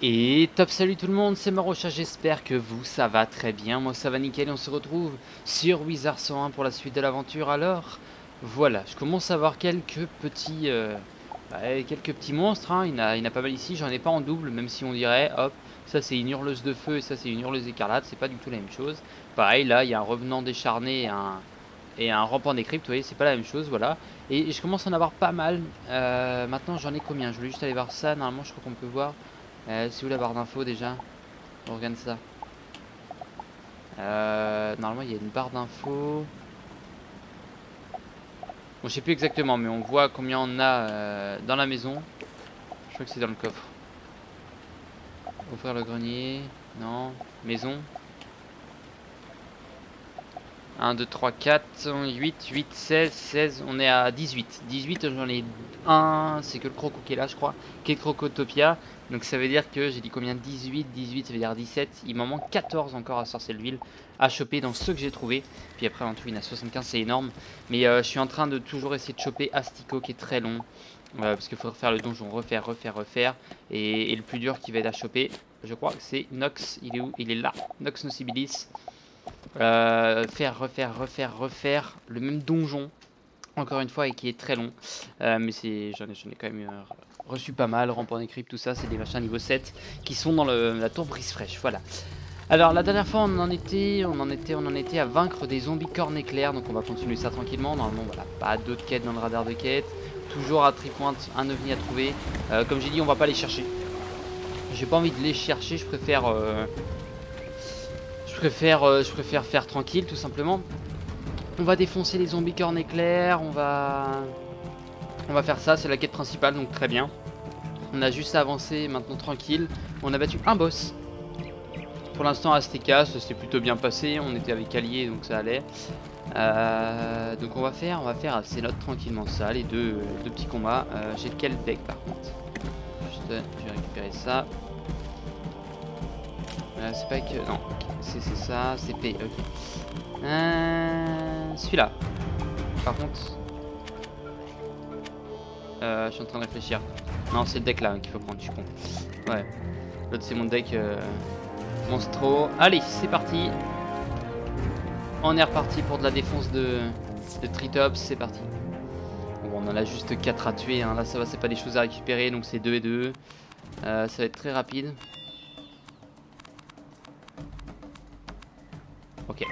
Et top salut tout le monde, c'est Marocha, j'espère que vous ça va très bien, moi ça va nickel et on se retrouve sur Wizard 101 pour la suite de l'aventure. Alors voilà, je commence à avoir quelques petits monstres, hein. Il y en a pas mal ici, j'en ai pas en double, même si on dirait hop, ça c'est une hurleuse de feu et ça c'est une hurleuse écarlate, c'est pas du tout la même chose. Pareil là il y a un revenant décharné et un rampant des cryptes, vous voyez c'est pas la même chose, voilà. Et je commence à en avoir pas mal, maintenant j'en ai combien, je voulais juste aller voir ça, normalement je crois qu'on peut voir. C'est où la barre d'infos déjà? On regarde ça. Normalement il y a une barre d'infos. Bon, je sais plus exactement, mais on voit combien on a dans la maison. Je crois que c'est dans le coffre. Ouvrir le grenier. Non. Maison. 1, 2, 3, 4, 8, 8, 16, 16. On est à 18. 18, j'en ai un. C'est que le croco qui est là, je crois. Qui est Crocotopia. Donc ça veut dire que j'ai dit combien? 18, 18, ça veut dire 17. Il m'en manque 14 encore à Sorcelville à choper dans ceux que j'ai trouvé. Puis après en tout il y en a 75, c'est énorme. Mais je suis en train de toujours essayer de choper Astico qui est très long. Parce qu'il faut refaire le donjon, refaire. Et le plus dur qui va être à choper, je crois que c'est Nox. Il est où? Il est là. Nox Nocibilis. Refaire le même donjon. Encore une fois et qui est très long. Mais j'en ai quand même reçu pas mal. Rampant des cryptes, tout ça. C'est des machins niveau 7 qui sont dans la tour brise fraîche. Voilà. Alors la dernière fois on en était à vaincre des zombies cornes éclairs. Donc on va continuer ça tranquillement. Normalement voilà, pas d'autres quêtes dans le radar de quête. Toujours à tripointe, un ovni à trouver. Comme j'ai dit, on va pas les chercher. J'ai pas envie de les chercher, je préfère faire tranquille tout simplement. On va défoncer les zombies cornes éclairs, on va faire ça, c'est la quête principale donc très bien. On a juste à avancer maintenant tranquille. On a battu un boss. Pour l'instant Azteca, ça s'est plutôt bien passé, on était avec alliés donc ça allait. Donc on va faire assez note tranquillement ça, les deux petits combats. J'ai lequel deck par contre? Juste, je vais récupérer ça. C'est pas que... non, okay. C'est ça, c'est P, ok. Celui-là. Par contre... je suis en train de réfléchir. Non, c'est le deck là hein, qu'il faut prendre, je suis con. Ouais. L'autre c'est mon deck monstro. Allez, c'est parti. On est reparti pour de la défonce de Tritops, c'est parti. Bon, on en a juste 4 à tuer, hein. Là ça va, c'est pas des choses à récupérer, donc c'est 2 et 2. Ça va être très rapide. Ok.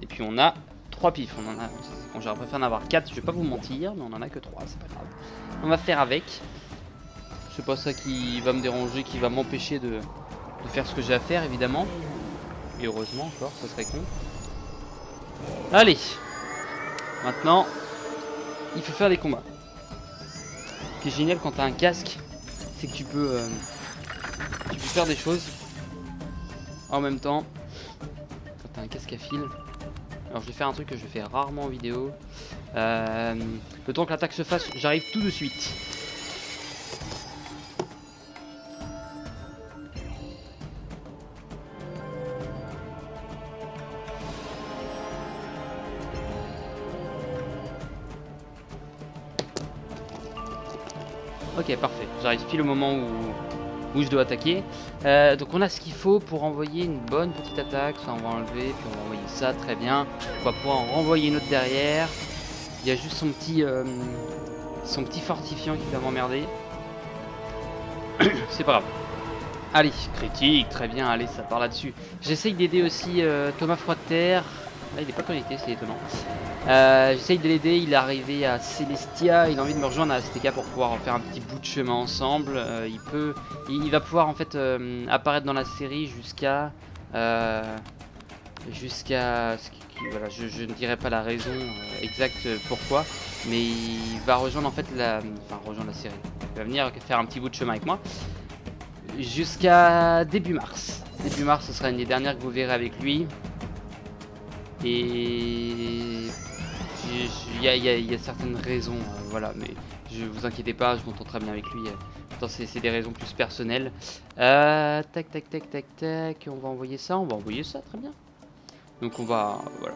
Et puis on a 3 pifs. On en a. Bon, j'aurais préféré en avoir 4, je vais pas vous mentir, mais on en a que 3, c'est pas grave. On va faire avec. C'est pas ça qui va me déranger, qui va m'empêcher de faire ce que j'ai à faire évidemment. Et heureusement encore, ça serait con. Allez. Maintenant, il faut faire des combats. Ce qui est génial quand t'as un casque, c'est que tu peux faire des choses en même temps. Quand t'as un casque à fil. Alors je vais faire un truc que je fais rarement en vidéo. Le temps que l'attaque se fasse, j'arrive tout de suite. Ok, parfait. J'arrive pile au moment où je dois attaquer. Donc on a ce qu'il faut pour envoyer une bonne petite attaque. Ça on va enlever, puis on va envoyer ça, très bien. On va pouvoir en renvoyer une autre derrière. Il y a juste son petit fortifiant qui va m'emmerder. C'est pas grave. Allez, critique, très bien, allez, ça part là-dessus. J'essaye d'aider aussi Thomas Froidterre. Là il est pas connecté, c'est étonnant. J'essaye de l'aider, il est arrivé à Celestia, il a envie de me rejoindre à Azteca pour pouvoir faire un petit bout de chemin ensemble. Il va pouvoir en fait apparaître dans la série jusqu'à voilà, je ne dirai pas la raison exacte pourquoi, mais il va rejoindre en fait rejoindre la série. Il va venir faire un petit bout de chemin avec moi jusqu'à début mars. Début mars, ce sera une des dernières que vous verrez avec lui. Et il y a certaines raisons, voilà, mais je vous inquiétez pas, je m'entends très bien avec lui. C'est des raisons plus personnelles. Tac, on va envoyer ça, très bien. Donc on va, voilà.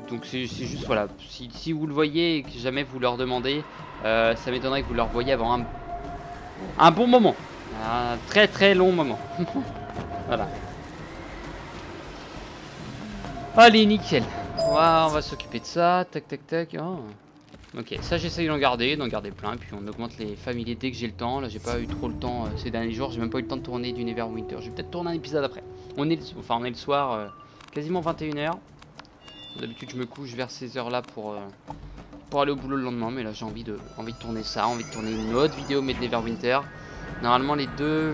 Donc c'est juste, voilà, si vous le voyez et que jamais vous leur demandez, ça m'étonnerait que vous leur voyez avant un bon moment. Un très très long moment. Voilà. Allez, nickel. On va s'occuper de ça. Tac, tac, tac. Oh. Ok, ça j'essaye d'en garder plein. Et puis on augmente les familiers dès que j'ai le temps. Là, j'ai pas eu trop le temps ces derniers jours. J'ai même pas eu le temps de tourner du Neverwinter. Je vais peut-être tourner un épisode après. On est le soir, quasiment 21 h. D'habitude, je me couche vers ces heures-là pour aller au boulot le lendemain. Mais là, j'ai envie de tourner ça. Envie de tourner une autre vidéo, mais de Neverwinter. Normalement, les deux.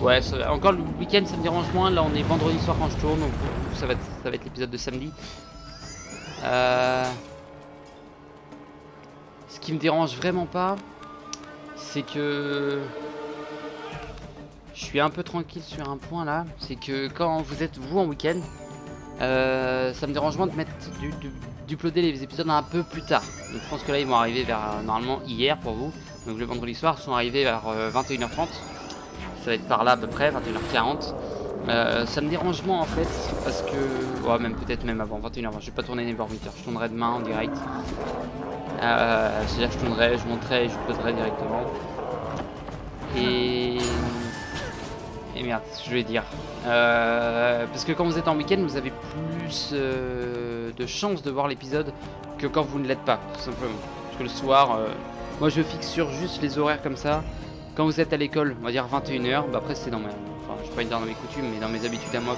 Ouais, encore le week-end ça me dérange moins. Là on est vendredi soir quand je tourne, donc ça va être l'épisode de samedi. Ce qui me dérange vraiment pas, c'est que je suis un peu tranquille sur un point là. C'est que quand vous êtes vous en week-end, ça me dérange moins de mettre d'uploader les épisodes un peu plus tard. Donc je pense que là ils vont arriver vers normalement hier pour vous. Donc le vendredi soir ils sont arrivés vers 21 h 30. Ça va être par là à peu près, 21 h 40. Ça me dérange moins en fait, parce que... Ouais, même peut-être même avant, 21 h 20. Je vais pas tourner Neverwinter, je tournerai demain en direct. C'est-à-dire que je monterai et je poserai directement. Et merde, c'est ce que je vais dire. Parce que quand vous êtes en week-end, vous avez plus de chances de voir l'épisode que quand vous ne l'êtes pas, tout simplement. Parce que le soir, moi je fixe sur juste les horaires comme ça. Quand vous êtes à l'école, on va dire 21 h, bah après c'est dans enfin je vais pas dire dans mes coutumes, mais dans mes habitudes à moi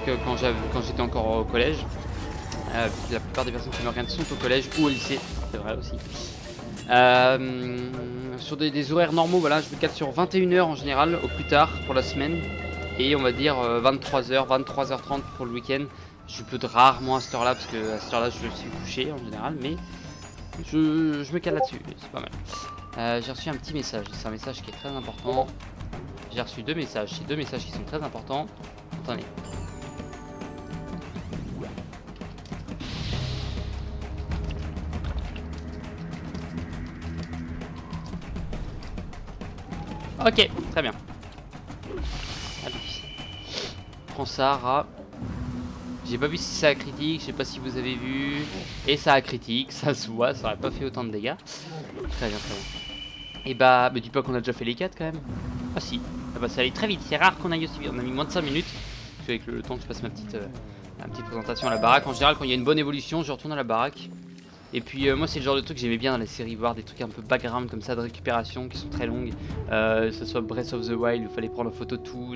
quand j'étais encore au collège. La plupart des personnes qui me regardent sont au collège ou au lycée, c'est vrai aussi. Sur des horaires normaux, voilà, je me cale sur 21 h en général, au plus tard pour la semaine. Et on va dire 23 h, 23 h 30 pour le week-end. Je peux rarement à cette heure-là, parce que à cette heure-là je suis couché en général, mais je me cale là-dessus, c'est pas mal. J'ai reçu un petit message, c'est un message qui est très important. J'ai reçu deux messages, c'est deux messages qui sont très importants. Attendez. Ok, très bien. Allez. Prends ça, rat. J'ai pas vu si ça a critique, je sais pas si vous avez vu. Et ça a critique, ça se voit, ça aurait pas fait autant de dégâts. Très bien, très bien. Et bah, me dis pas qu'on a déjà fait les 4 quand même. Ah si, ah bah ça allait très vite, c'est rare qu'on aille aussi vite, on a mis moins de 5 minutes. Parce qu'avec le temps que je fasse ma petite présentation à la baraque, en général quand il y a une bonne évolution, je retourne à la baraque. Et puis moi c'est le genre de truc que j'aimais bien dans les séries, voir des trucs un peu background comme ça de récupération qui sont très longues. Que ce soit Breath of the Wild, il fallait prendre en photo de tout.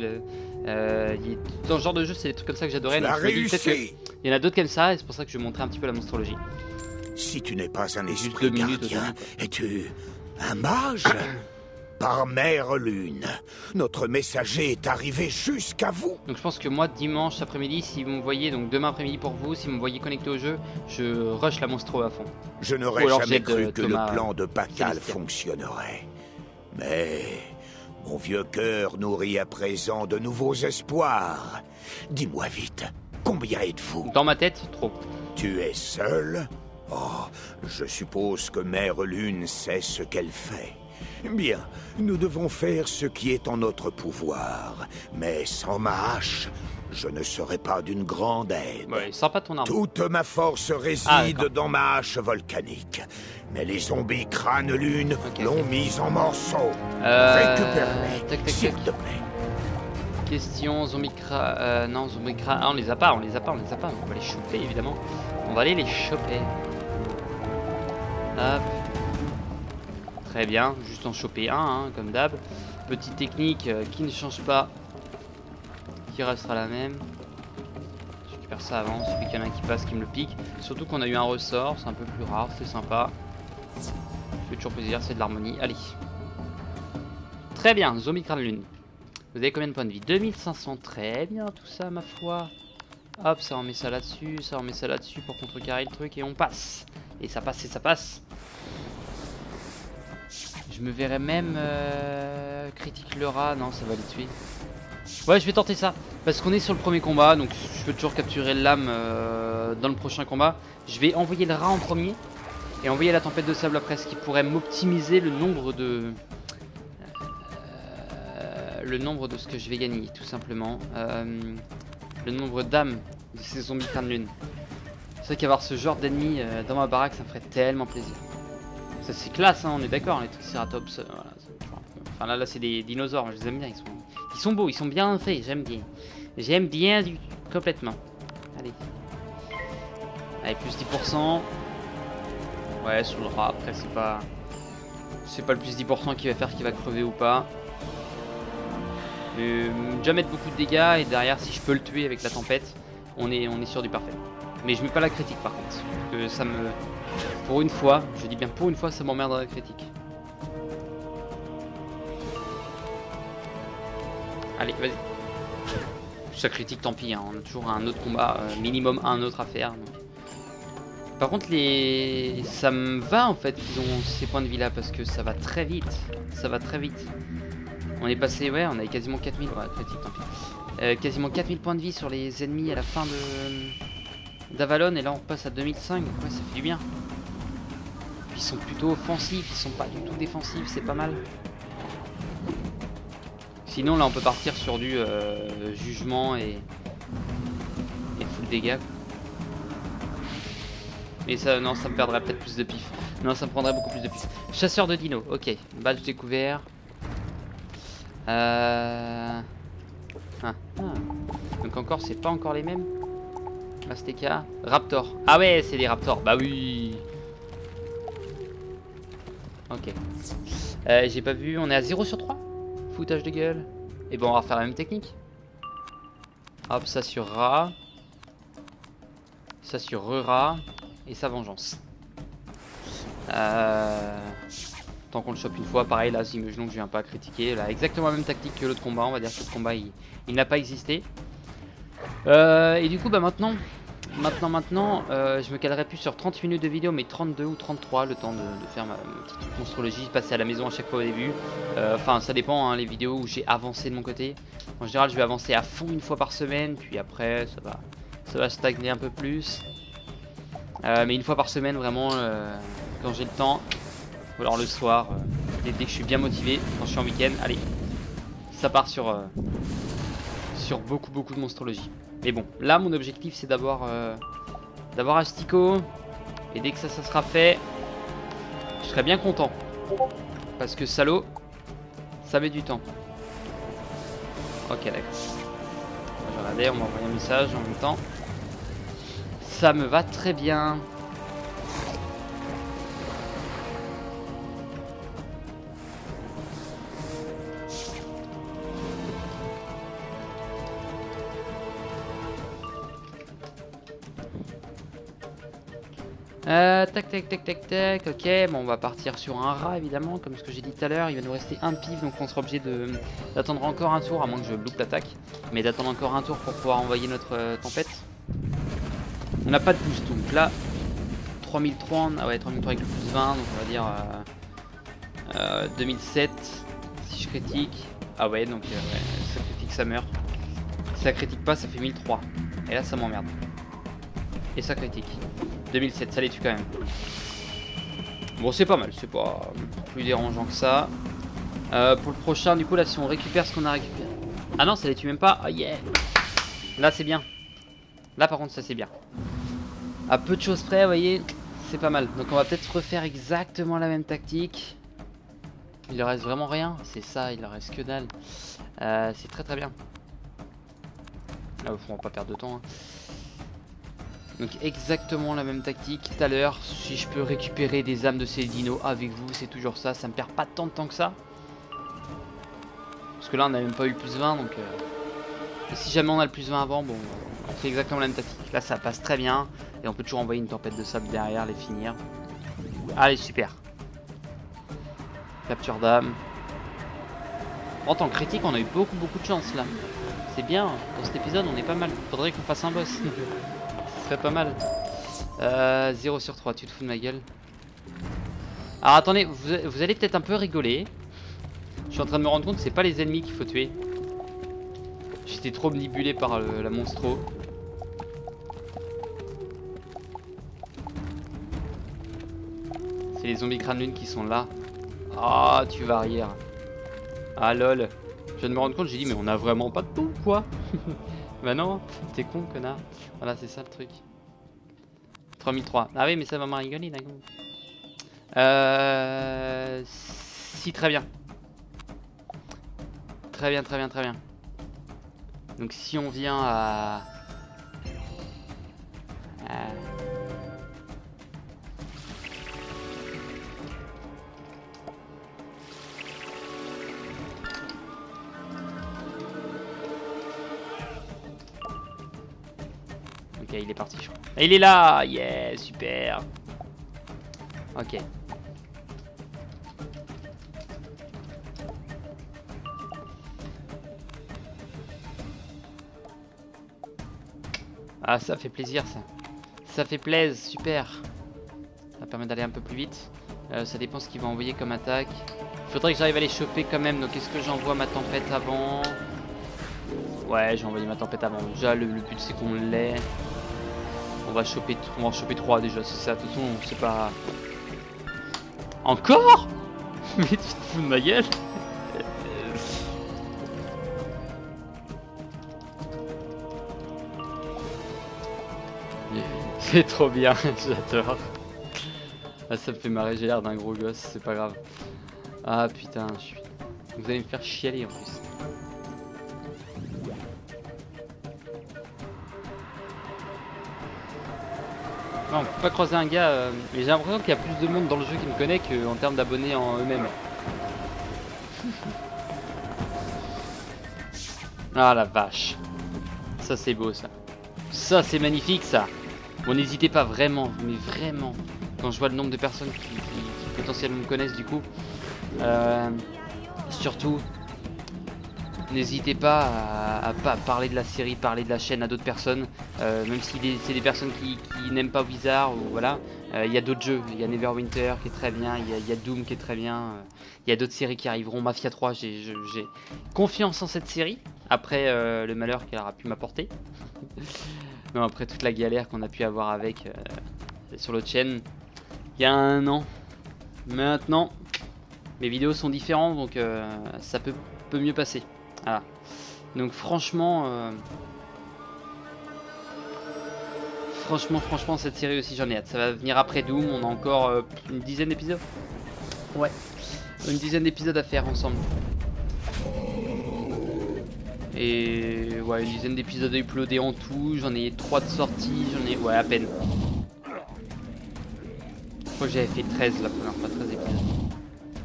Dans ce genre de jeu c'est des trucs comme ça que j'adorais. Donc je me dis peut-être qu'il y en a d'autres comme ça et c'est pour ça que je vais montrer un petit peu la monstrologie. Si tu n'es pas un esprit gardien, es-tu un mage? Par Mère Lune, notre messager est arrivé jusqu'à vous. Donc je pense que moi dimanche après-midi, si vous me voyez, donc demain après-midi pour vous, si vous me voyez connecté au jeu, je rush la monstro à fond. Je n'aurais jamais cru que le plan de Pakal fonctionnerait. Mais mon vieux cœur nourrit à présent de nouveaux espoirs. Dis-moi vite, combien êtes-vous? Dans ma tête, trop. Tu es seul? Oh, je suppose que Mère Lune sait ce qu'elle fait. Bien, nous devons faire ce qui est en notre pouvoir. Mais sans ma hache, je ne serai pas d'une grande aide. Ouais, sympa ton arme. Toute ma force réside dans ma hache volcanique. Mais les zombies crâne lune l'ont mise en morceaux. Récupère-les, s'il te plaît. Question, zombie crâne... non, zombie crâne... Ah, on les a pas. On va les choper, évidemment. On va aller les choper. Hop. Très bien, juste en choper un, hein, comme d'hab. Petite technique qui ne change pas, qui restera la même. Je récupère ça avant, celui qu'il y en a un qui passe, qui me le pique. Surtout qu'on a eu un ressort, c'est un peu plus rare, c'est sympa. Ça fait toujours plaisir, c'est de l'harmonie. Allez. Très bien, zombie crâne lune. Vous avez combien de points de vie? 2500, très bien tout ça ma foi. Hop, ça on met ça là-dessus, ça on met ça là-dessus pour contrecarrer le truc et on passe. Et ça passe et ça passe. Je me verrais même critique le rat, non ça va les tuer. Ouais je vais tenter ça, parce qu'on est sur le premier combat, donc je peux toujours capturer l'âme dans le prochain combat. Je vais envoyer le rat en premier, et envoyer la tempête de sable après, ce qui pourrait m'optimiser le nombre de... ce que je vais gagner, tout simplement. Le nombre d'âmes de ces zombies crâne lune. C'est vrai qu'avoir ce genre d'ennemi dans ma baraque, ça me ferait tellement plaisir. Ça c'est classe, hein, on est d'accord, les triceratops, voilà, Enfin là c'est des dinosaures, je les aime bien, ils sont beaux, ils sont bien faits, j'aime bien. J'aime bien complètement. Allez. Allez, plus 10%. Ouais, sur le rat, après c'est pas le plus 10% qui va faire qu'il va crever ou pas. Déjà mettre beaucoup de dégâts et derrière si je peux le tuer avec la tempête, on est sur du parfait. Mais je mets pas la critique par contre. Parce que ça me... Pour une fois, je dis bien pour une fois, ça m'emmerde la critique. Allez, vas-y. Ça critique, tant pis, hein. On a toujours un autre combat, minimum un autre à faire. Donc. Par contre, ça me va en fait qu'ils ont ces points de vie là parce que ça va très vite. Ça va très vite. On est passé, ouais, on avait quasiment 4000, ouais, critique, tant pis. Quasiment 4000 points de vie sur les ennemis à la fin d'Avalon et là on passe à 2005, donc ouais, ça fait du bien. Ils sont plutôt offensifs, ils sont pas du tout défensifs, c'est pas mal. Sinon là on peut partir sur du jugement et full dégâts. Mais ça, non, ça me perdrait peut-être plus de pif. Non, ça me prendrait beaucoup plus de pif. Chasseur de dino, ok. Badge découvert. Donc encore, c'est pas encore les mêmes. Azteca. Raptor. Ah ouais, c'est des raptors. Bah oui. Ok. J'ai pas vu. On est à 0 sur 3. Foutage de gueule. Et bon, on va refaire la même technique. Hop, ça sur rat. Ça sur rat. Et sa vengeance. Tant qu'on le chope une fois, pareil là, si imaginons que je viens pas à critiquer, là, exactement la même tactique que l'autre combat, on va dire que le combat il n'a pas existé. Et du coup bah maintenant, je me calerai plus sur 30 minutes de vidéo mais 32 ou 33, le temps de faire ma petite monstrologie, passer à la maison à chaque fois au début. Enfin ça dépend, hein, les vidéos où j'ai avancé de mon côté. En général je vais avancer à fond une fois par semaine, puis après ça va stagner un peu plus. Mais une fois par semaine vraiment quand j'ai le temps. Ou alors le soir, dès que je suis bien motivé, quand je suis en week-end, allez, ça part sur beaucoup de monstrologie. Mais bon, là mon objectif c'est d'avoir Astico, et dès que ça sera fait, je serai bien content. Parce que salaud, ça met du temps. Ok d'accord. Je vais regarder, on m'a envoyé un message en même temps. Ça me va très bien. Tac, ok, bon on va partir sur un rat évidemment, comme ce que j'ai dit tout à l'heure, il va nous rester un pif, donc on sera obligé d'attendre encore un tour, à moins que je loupe l'attaque, mais d'attendre encore un tour pour pouvoir envoyer notre tempête. On n'a pas de boost, donc là, 3003, ah ouais 3003 avec le plus 20, donc on va dire 2007, si je critique, ah ouais donc ouais, ça critique ça meurt, si ça critique pas ça fait 1003, et là ça m'emmerde, et ça critique. 2007, ça les tue quand même. Bon, c'est pas mal, c'est pas plus dérangeant que ça. Pour le prochain, du coup, là, si on récupère ce qu'on a récupéré. Ah non, ça les tue même pas. Oh yeah. Là, c'est bien. Là, par contre, ça c'est bien. À peu de choses près, vous voyez, c'est pas mal. Donc, on va peut-être refaire exactement la même tactique. Il leur reste vraiment rien. C'est ça, il leur reste que dalle. C'est très bien. Là, on va pas perdre de temps. Hein. Donc exactement la même tactique tout à l'heure. Si je peux récupérer des âmes de ces dinos avec vous, c'est toujours ça. Ça me perd pas tant de temps que ça. Parce que là on n'a même pas eu le plus 20. Donc et si jamais on a le plus 20 avant, bon, c'est exactement la même tactique. Là ça passe très bien. Et on peut toujours envoyer une tempête de sable derrière, les finir. Allez, super. Capture d'âme. En tant que critique, on a eu beaucoup de chance là. C'est bien, dans cet épisode on est pas mal. Faudrait qu'on fasse un boss. Pas mal. 0 sur 3, tu te fous de ma gueule. Alors attendez, vous allez peut-être un peu rigoler. Je suis en train de me rendre compte que c'est pas les ennemis qu'il faut tuer. J'étais trop manipulé par la monstro. C'est les zombies crâne lune qui sont là. Ah, tu vas arrière. Ah lol. Je viens de me rendre compte, j'ai dit mais on a vraiment pas de tout quoi. Bah non, t'es con connard. Voilà, c'est ça le truc. 3003. Ah oui, mais ça va me rigoler d'accord. Si, très bien. très bien, très bien, très bien. Donc si on vient à... Ok, il est parti, je crois. Et il est là. Yeah, super. Ok. Ah, ça fait plaisir, ça. Ça fait plaisir, super. Ça permet d'aller un peu plus vite. Ça dépend ce qu'il va envoyer comme attaque. Il faudrait que j'arrive à les choper quand même. Donc est-ce que j'envoie ma tempête avant? Ouais, j'ai envoyé ma tempête avant. Déjà, le but c'est qu'on l'ait. On va en choper 3 déjà, c'est ça. De toute façon, c'est pas... Encore? Mais tu te fous de ma gueule? C'est trop bien, j'adore. Ah, ça me fait marrer, j'ai l'air d'un gros gosse, c'est pas grave. Ah putain, vous allez me faire chialer en plus. Non, on peut pas croiser un gars, mais j'ai l'impression qu'il y a plus de monde dans le jeu qui me connaît qu'en termes d'abonnés en eux-mêmes. Ah la vache. Ça c'est beau ça. Ça c'est magnifique ça. Bon, n'hésitez pas vraiment, mais vraiment. Quand je vois le nombre de personnes qui potentiellement me connaissent du coup. Surtout, n'hésitez pas à parler de la série, parler de la chaîne à d'autres personnes. Même si c'est des personnes qui n'aiment pas Blizzard ou voilà. Il y a d'autres jeux, il y a Neverwinter qui est très bien, il y a Doom qui est très bien. Il y a d'autres séries qui arriveront, Mafia 3, j'ai confiance en cette série. Après le malheur qu'elle aura pu m'apporter. Non, après toute la galère qu'on a pu avoir avec sur l'autre chaîne. Il y a un an. Maintenant, mes vidéos sont différentes, donc ça peut mieux passer. Voilà. Donc franchement, franchement, cette série aussi j'en ai hâte. Ça va venir après Doom. On a encore une dizaine d'épisodes. Ouais, une dizaine d'épisodes à faire ensemble. Et ouais, une dizaine d'épisodes à uploader en tout. J'en ai 3 de sortie. J'en ai, ouais, à peine. Je crois que j'avais fait 13 la première fois, 13 épisodes.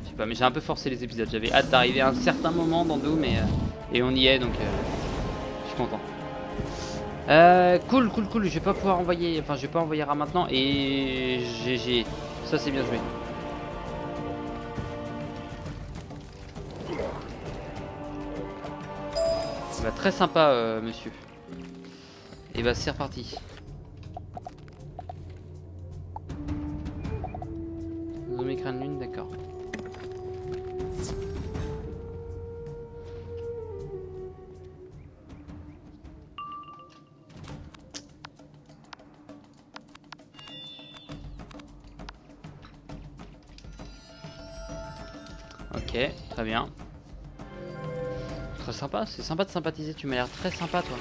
Je sais pas, mais j'ai un peu forcé les épisodes. J'avais hâte d'arriver à un certain moment dans Doom et on y est, donc je suis content. Cool. Je vais pas pouvoir envoyer, enfin je vais pas envoyer Ra maintenant et GG. Ça c'est bien joué. Bah, très sympa monsieur. Et bah c'est reparti. Zoom écran de lune, d'accord. Ok, très bien. Très sympa, c'est sympa de sympathiser, tu m'as l'air très sympa toi.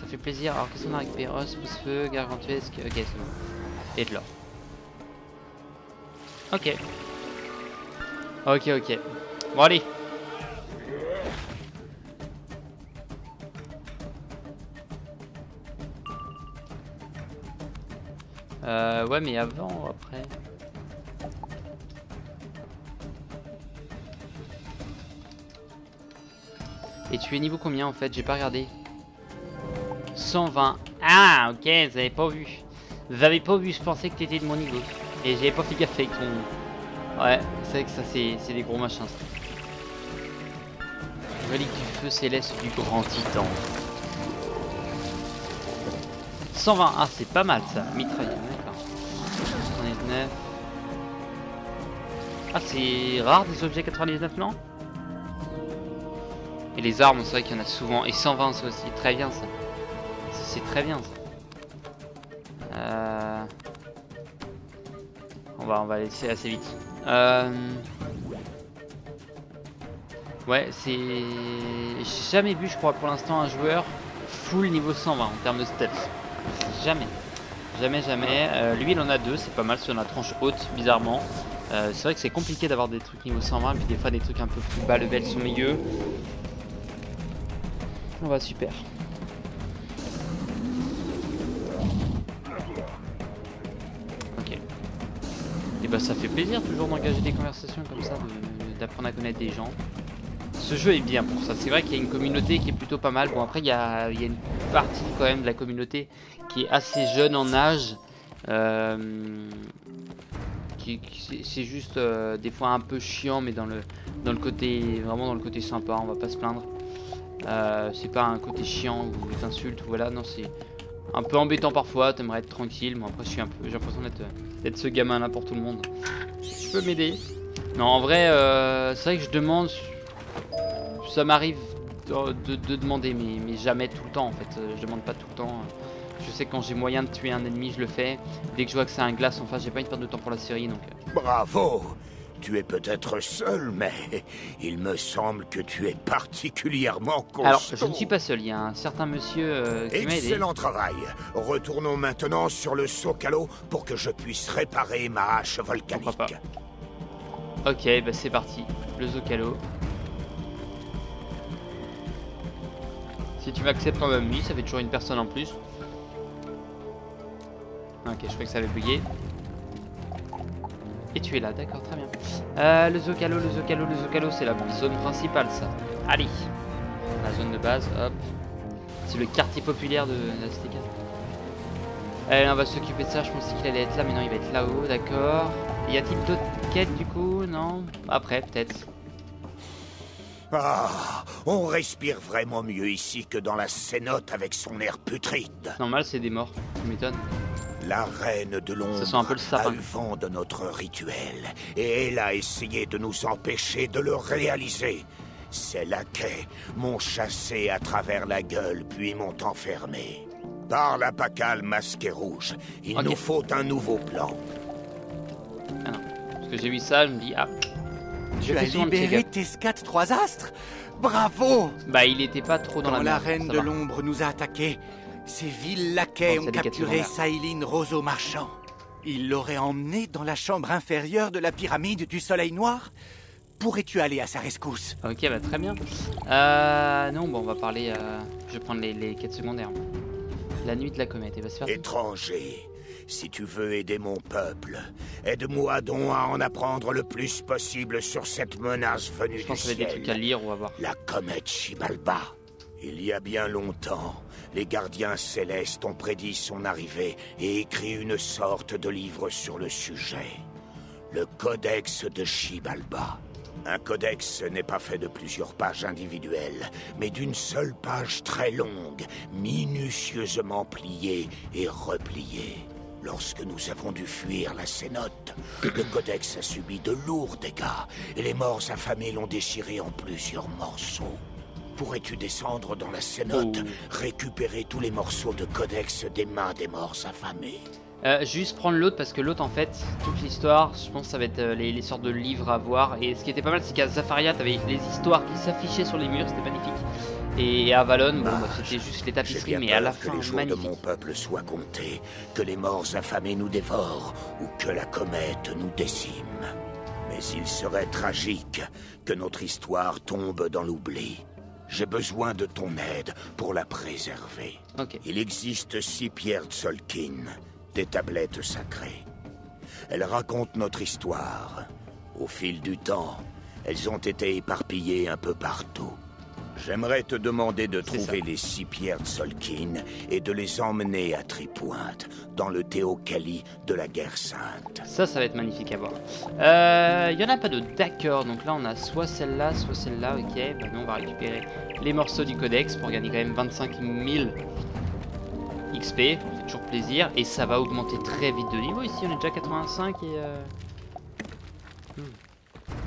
Ça fait plaisir. Alors qu'est-ce qu'on a récupéré? Os, pouce-feu, gargantuesque, ok c'est bon. Et de l'or. Ok. Ok. Bon allez. Ouais mais avant ou après? Et tu es niveau combien en fait? J'ai pas regardé. 120. Ah ok, vous avez pas vu. Vous avez pas vu, je pensais que t'étais de mon niveau. Et j'avais pas fait gaffe avec ton... Ouais, c'est vrai que ça c'est des gros machins ça. Relique du feu céleste du grand titan. 120, ah c'est pas mal ça. Mitrailleur, d'accord. 99. Ah c'est rare des objets 99 non? Et les armes, c'est vrai qu'il y en a souvent. Et 120, c'est aussi très bien ça. C'est très bien ça. On va laisser assez vite. Ouais, c'est... J'ai jamais vu, je crois, pour l'instant, un joueur full niveau 120 en termes de stealth. Jamais. Jamais. Lui, il en a 2, c'est pas mal sur la tranche haute, bizarrement. C'est vrai que c'est compliqué d'avoir des trucs niveau 120, puis des fois des trucs un peu plus bas level sont meilleurs. On va super. Ok. Et bah ça fait plaisir toujours d'engager des conversations comme ça, d'apprendre à connaître des gens. Ce jeu est bien pour ça. C'est vrai qu'il y a une communauté qui est plutôt pas mal. Bon après il y a une partie quand même de la communauté qui est assez jeune en âge. C'est juste des fois un peu chiant, mais dans le côté vraiment dans le côté sympa, on va pas se plaindre. C'est pas un côté chiant où ils t'insultent ou voilà, non, c'est un peu embêtant parfois, t'aimerais être tranquille. Moi après j'ai l'impression d'être ce gamin là pour tout le monde. Tu peux m'aider? Non en vrai c'est vrai que je demande, ça m'arrive de demander mais jamais tout le temps en fait, je demande pas tout le temps. Je sais que quand j'ai moyen de tuer un ennemi, je le fais. Dès que je vois que c'est un glace en face, j'ai pas envie de perdre de temps pour la série, donc... Bravo! Tu es peut-être seul, mais il me semble que tu es particulièrement costaud. Alors, je ne suis pas seul, il y a un certain monsieur qui m'a aidé. Excellent travail. Retournons maintenant sur le Zocalo pour que je puisse réparer ma hache volcanique. Pourquoi pas. Ok, bah c'est parti. Le Zocalo. Si tu m'acceptes en même ça fait toujours une personne en plus. Ok, je croyais que ça avait bugué. Et tu es là, d'accord, très bien. Le Zocalo, c'est la zone principale, ça. Allez, la zone de base, hop. C'est le quartier populaire de l'Azteca. Allez, on va s'occuper de ça, je pensais qu'il allait être là, mais non, il va être là-haut, d'accord. Y a-t-il d'autres quêtes, du coup? Non? Après, peut-être. Ah, on respire vraiment mieux ici que dans la cénote avec son air putride. Normal, c'est des morts, tu m'étonnes. La reine de l'ombre a eu vent de notre rituel, et elle a essayé de nous empêcher de le réaliser. Ses laquais m'ont chassé à travers la gueule, puis m'ont enfermé. Par la Pacale masquée rouge, il nous faut un nouveau plan. Ah non, parce que j'ai vu ça, je me dis, ah... Tu as libéré Tescat 3 astres? Bravo! Bah il était pas trop dans la merde. Quand la reine de l'ombre nous a attaqués, ces vils laquais ont capturé Saïline Roseau Marchand. Ils l'auraient emmenée dans la chambre inférieure de la pyramide du Soleil Noir. Pourrais-tu aller à sa rescousse? Ok, bah très bien. Non, bon, on va parler... Je vais prendre les quêtes secondaires. La nuit de la comète, et va se faire... Étranger, si tu veux aider mon peuple, aide-moi donc à en apprendre le plus possible sur cette menace venue du ciel. Je pense qu'il y avait des trucs à lire, on va voir. La comète Xibalba. Il y a bien longtemps, les gardiens célestes ont prédit son arrivée et écrit une sorte de livre sur le sujet. Le Codex de Xibalba. Un codex n'est pas fait de plusieurs pages individuelles, mais d'une seule page très longue, minutieusement pliée et repliée. Lorsque nous avons dû fuir la cénote, le codex a subi de lourds dégâts, et les morts affamés l'ont déchiré en plusieurs morceaux. Pourrais-tu descendre dans la cénote, récupérer tous les morceaux de codex des mains des morts affamés? Juste prendre l'autre parce que l'autre en fait, toute l'histoire, je pense que ça va être les sortes de livres à voir. Et ce qui était pas mal, c'est qu'à Zafaria, t'avais les histoires qui s'affichaient sur les murs, c'était magnifique. Et à Avalon, bon, bah, c'était juste les tapisseries, mais à la fin, que les jours magnifique. de mon peuple soient comptés, que les morts affamés nous dévorent, ou que la comète nous décime. Mais il serait tragique que notre histoire tombe dans l'oubli. J'ai besoin de ton aide pour la préserver. Okay. Il existe 6 pierres Tzolk'in, des tablettes sacrées. Elles racontent notre histoire. Au fil du temps, elles ont été éparpillées un peu partout. J'aimerais te demander de trouver les 6 pierres Tzolk'in et de les emmener à Tripointe, dans le Théocali de la Guerre Sainte. Ça va être magnifique à voir. Il y en a pas d'autres, d'accord. Donc là, on a soit celle-là, ok. Bah, nous, on va récupérer les morceaux du codex pour gagner quand même 25 000 XP. Ça fait toujours plaisir. Et ça va augmenter très vite de niveau ici. On est déjà 85 et...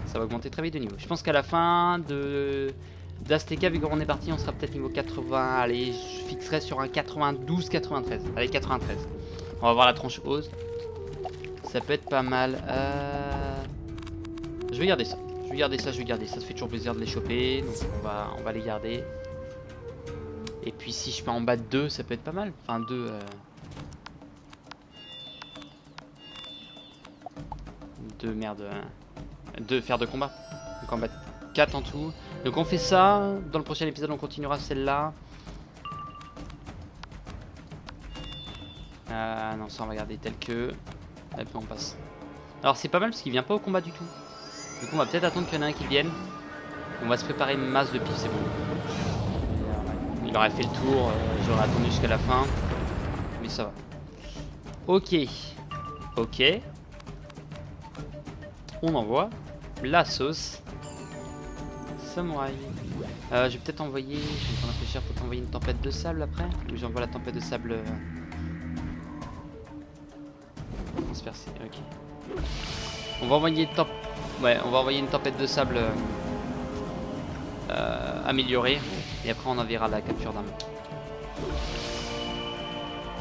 Ça va augmenter très vite de niveau. Je pense qu'à la fin d'Azteca, vu qu'on est parti, on sera peut-être niveau 80. Allez, je fixerai sur un 92-93. Allez, 93. On va voir la tranche hausse. Ça peut être pas mal. Je vais garder ça. Je vais garder ça. Ça fait toujours plaisir de les choper. Donc on va les garder. Et puis si je fais en bas de 2, ça peut être pas mal. Enfin 2... de faire de combat. Donc on va 4 en tout. Donc on fait ça. Dans le prochain épisode, on continuera celle-là. Non, ça on va garder tel que. Et puis on passe. Alors c'est pas mal parce qu'il vient pas au combat du tout. Du coup on va peut-être attendre qu'il y en ait un qui vienne. On va se préparer une masse de pif, c'est bon. Il aurait fait le tour, j'aurais attendu jusqu'à la fin. Mais ça va. Ok. Ok. On envoie la sauce. Samouraï. Je vais peut-être envoyer. Je suis en train de réfléchir, peut-être envoyer une tempête de sable après. Ou j'envoie la tempête de sable. Transpercée, ok. On va envoyer on va envoyer une tempête de sable améliorée. Et après on enverra la capture d'âme.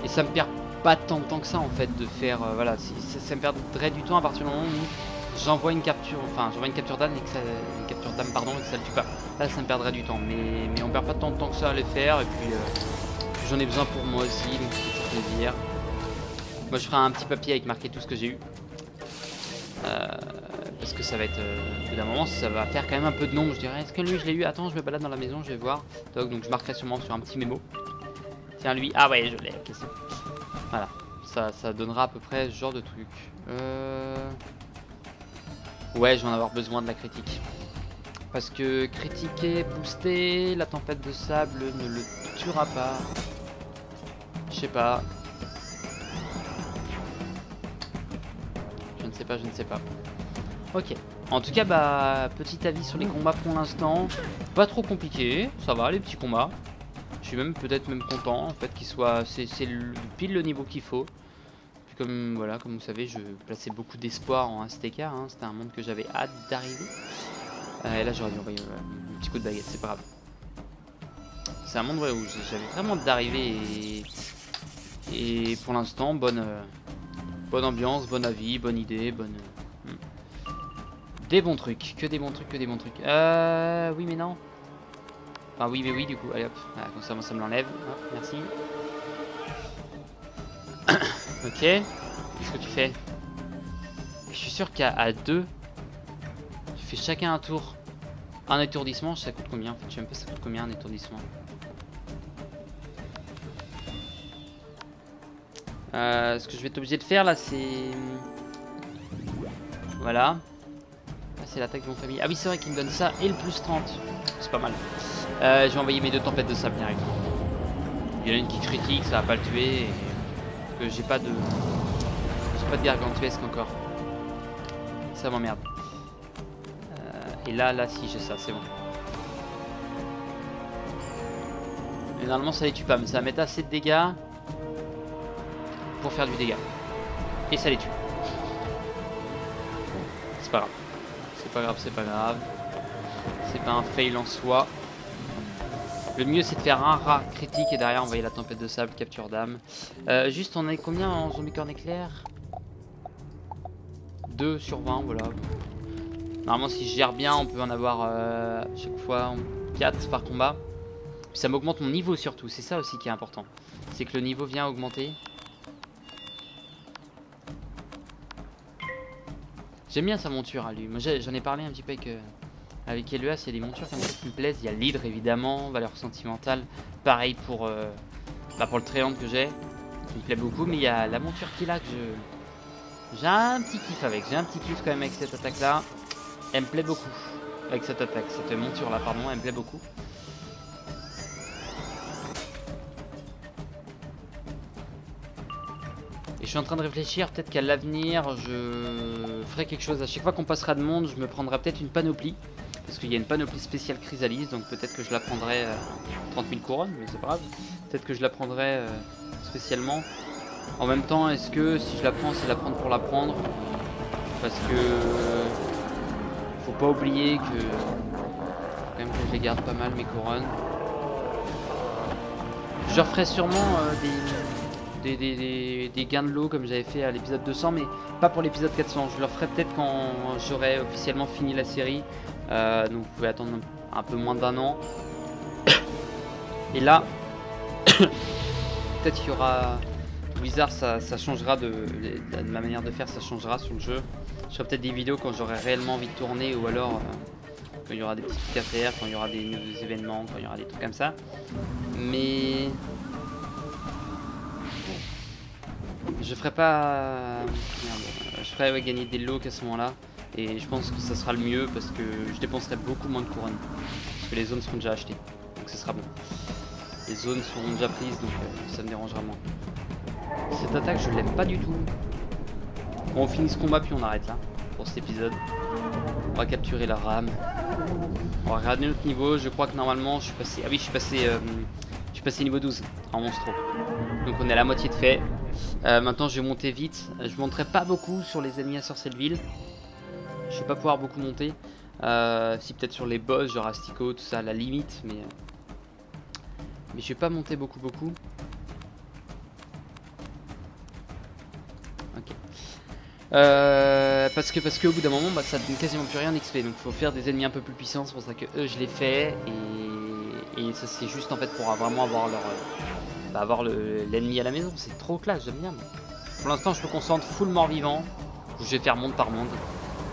Et ça me perd pas tant de temps que ça en fait de faire. Voilà, ça me perdrait du temps à partir du moment où j'envoie une capture. Enfin, j'envoie une capture d'âme et que ça. Une capture d'âme, pardon, et que ça le tue pas. Là, ça me perdrait du temps. Mais on perd pas tant de temps que ça à le faire. Et puis j'en ai besoin pour moi aussi. Donc c'est toujours plaisir. Moi, je ferai un petit papier avec marqué tout ce que j'ai eu. Parce que ça va être. Au bout d'un moment, ça va faire quand même un peu de nombre. Je dirais, est-ce que lui je l'ai eu? Attends, je me balade dans la maison, je vais voir. Donc je marquerai sûrement sur un petit mémo. Tiens, lui. Ah ouais, je l'ai. Ok, c'est bon. Voilà. Ça donnera à peu près ce genre de truc. Ouais, je vais en avoir besoin de la critique. Parce que critiquer, booster, la tempête de sable ne le tuera pas. Je sais pas. Je ne sais pas. Ok. En tout cas, bah, petit avis sur les combats pour l'instant. Pas trop compliqué. Ça va, les petits combats. Je suis peut-être même content en fait qu'ils soient. C'est pile le niveau qu'il faut. Puis comme voilà, comme vous savez, je plaçais beaucoup d'espoir en STK. Hein. C'était un monde que j'avais hâte d'arriver. Et là, j'aurais dû envoyer un petit coup de baguette. C'est pas grave. C'est un monde où j'avais vraiment hâte d'arriver et pour l'instant, bonne ambiance, bon avis, bonne idée, des bons trucs, que des bons trucs. Oui mais non. Enfin oui mais oui du coup, allez hop, voilà, comme ça moi ça me l'enlève, merci. Ok, qu'est-ce que tu fais? Je suis sûr qu'à 2, tu fais chacun un tour. Un étourdissement, ça coûte combien? En fait je sais même pas ça coûte combien un étourdissement. Ce que je vais être obligé de faire là c'est... Voilà. Ah, c'est l'attaque de mon famille. Ah oui c'est vrai qu'il me donne ça et le plus 30. C'est pas mal. Je vais envoyer mes 2 tempêtes de sable direct. Il y en a une qui critique, ça va pas le tuer. Et... Parce que j'ai pas de gargantuesque encore. Ça m'emmerde. Et là si j'ai ça, c'est bon. Et normalement ça les tue pas, mais ça va mettre assez de dégâts pour faire du dégât. Et ça les tue. C'est pas grave. C'est pas grave. C'est pas un fail en soi. Le mieux c'est de faire un rat critique et derrière envoyer la tempête de sable, capture d'âme. Juste on est combien en zombie corne éclair? 2 sur 20, voilà. Normalement si je gère bien on peut en avoir chaque fois 4 par combat. Puis ça m'augmente mon niveau surtout, c'est ça aussi qui est important. C'est que le niveau vient augmenter. J'aime bien sa monture à lui. Moi j'en ai parlé un petit peu avec Eluas, il y a des montures comme ça qui me plaisent. Il y a l'hydre évidemment, valeur sentimentale. Pareil pour le triangle que j'ai, qui me plaît beaucoup. Mais il y a la monture qu'il a que j'ai un petit kiff avec. J'ai un petit kiff quand même avec cette attaque là. Elle me plaît beaucoup. Avec cette attaque, cette monture là, pardon, elle me plaît beaucoup. Et je suis en train de réfléchir, peut-être qu'à l'avenir, je ferai quelque chose. À chaque fois qu'on passera de monde, je me prendrai peut-être une panoplie. Parce qu'il y a une panoplie spéciale Chrysalis, donc peut-être que je la prendrai 30 000 couronnes, mais c'est pas grave. Peut-être que je la prendrai spécialement. En même temps, est-ce que si je la prends, c'est la prendre pour la prendre? Parce que faut pas oublier que quand même que je les garde pas mal mes couronnes. Je referai sûrement des gains de lot comme j'avais fait à l'épisode 200, mais pas pour l'épisode 400. Je le referai peut-être quand j'aurai officiellement fini la série. Donc vous pouvez attendre un peu moins d'1 an. Et là, peut-être qu'il y aura Blizzard, ça changera de ma manière de faire, ça changera sur le jeu. Je ferai peut-être des vidéos quand j'aurai réellement envie de tourner, ou alors quand il y aura des petits trucs à faire, quand il y aura des nouveaux événements, quand il y aura des trucs comme ça. Mais je ferai pas... Merde. Je ferai gagner des lots qu'à ce moment-là. Et je pense que ça sera le mieux parce que je dépenserai beaucoup moins de couronnes. Parce que les zones seront déjà achetées. Donc ce sera bon. Les zones seront déjà prises, donc ça me dérangera moins. Cette attaque, je l'aime pas du tout. Bon, on finit ce combat puis on arrête là pour cet épisode. On va capturer la rame. On va regarder notre niveau. Je crois que normalement je suis passé... Ah oui, je suis passé niveau 12 en monstro. Donc on est à la moitié de fait. Maintenant je vais monter vite. Je monterai pas beaucoup sur les ennemis à Sorcelleville. Je vais pas pouvoir beaucoup monter. Si peut-être sur les boss, genre Astico, tout ça à la limite. Mais je vais pas monter beaucoup. Ok. Parce que au bout d'un moment bah, ça donne quasiment plus rien d'XP, donc il faut faire des ennemis un peu plus puissants. C'est pour ça que eux je l'ai fait et ça c'est juste en fait pour vraiment avoir leur avoir l'ennemi à la maison. C'est trop classe, j'aime bien. Pour l'instant je me concentre full mort vivant. Je vais faire monde par monde.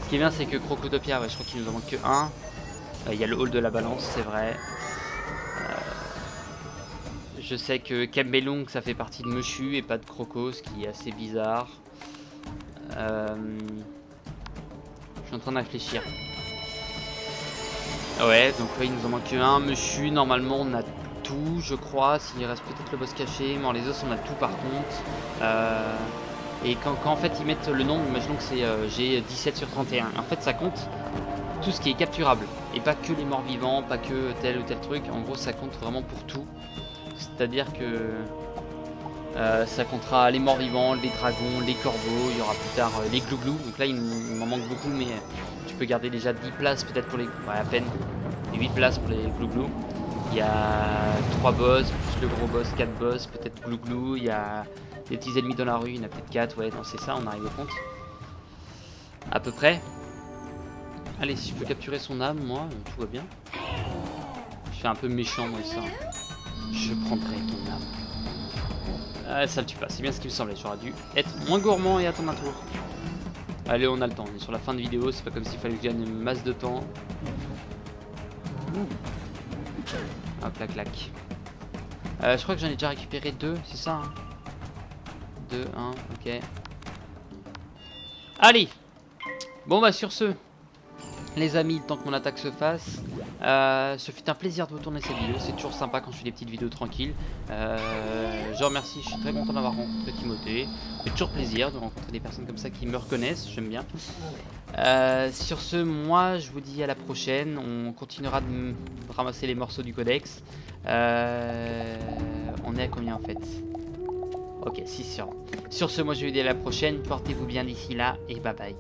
Ce qui est bien c'est que Crocotopia, ouais, je crois qu'il nous en manque que un. Il y a le hall de la balance, c'est vrai. Je sais que Kembelung ça fait partie de Mushu et pas de Croco, ce qui est assez bizarre. Je suis en train de réfléchir. Ouais, donc ouais, il nous en manque un. Mushu, normalement on a tout, je crois. S'il reste peut-être le boss caché. Mais les os on a tout par contre. Et quand en fait ils mettent le nombre, imaginons que c'est j'ai 17 sur 31. En fait ça compte tout ce qui est capturable. Et pas que les morts vivants, pas que tel ou tel truc. En gros ça compte vraiment pour tout. C'est-à-dire que ça comptera les morts vivants, les dragons, les corbeaux, il y aura plus tard les glouglous. Donc là il m'en manque beaucoup mais tu peux garder déjà 10 places peut-être pour les... Ouais, à peine. Et 8 places pour les glouglous. Il y a 3 boss, plus le gros boss, 4 boss, peut-être glouglou. Il y a des petits ennemis dans la rue, il y en a peut-être 4. Ouais, non c'est ça, on arrive au compte. À peu près. Allez, si je peux capturer son âme, moi, tout va bien. Je fais un peu méchant moi ça. Je prendrai ton âme. Ah, ça le tue pas, c'est bien ce qui me semblait. J'aurais dû être moins gourmand et attendre un tour. Allez, on a le temps, on est sur la fin de vidéo, c'est pas comme s'il fallait que je gagne une masse de temps. Hop là, clac. Je crois que j'en ai déjà récupéré 2, c'est ça hein 2, 1, ok. Allez. Bon bah sur ce, les amis, tant que mon attaque se fasse, ce fut un plaisir de vous tourner cette vidéo. C'est toujours sympa quand je fais des petites vidéos tranquilles. Je remercie, je suis très content d'avoir rencontré Timothée. C'est toujours plaisir de rencontrer des personnes comme ça qui me reconnaissent, j'aime bien. Sur ce, moi je vous dis à la prochaine. On continuera de ramasser les morceaux du codex. On est à combien en fait? Ok, 6 sur. Sur ce, moi je vous dis à la prochaine. Portez-vous bien d'ici là et bye bye.